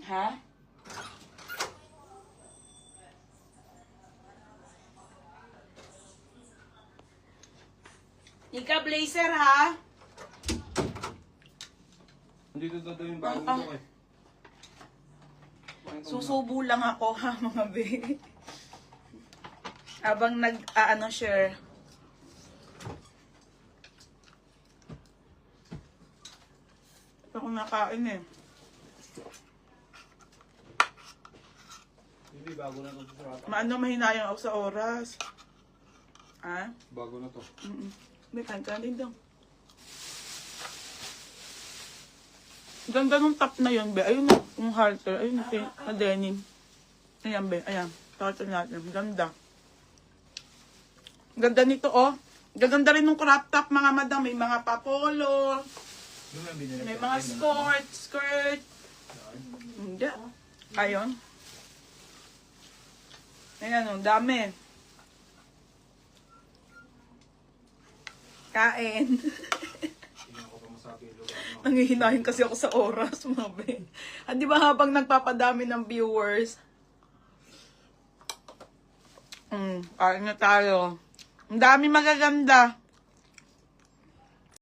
Ha? Ika blazer ha? Dito daw yung bagong to eh. Susubo lang ako ha mga be. Habang nag-ano share. Ito ko nakain eh. Hindi, bago na to sa sarap. Maano mahinayang ako sa oras. Ha? Bago na to. May kain din daw. Ganda nung top na yun, be. Ayun na, yung halter. Ayun na denim. Ayan, be. Ayan. Pakita natin. Ganda. Ganda nito, oh. Gaganda rin nung crop top, mga madam. May mga papolo. May mga skirt. Hindi. Ayun. Ayan, oh. Dami. Kain. Nangihinahin kasi ako sa oras, mga be. Di ba habang nagpapadami ng viewers? Kain na tayo. Ang dami magaganda.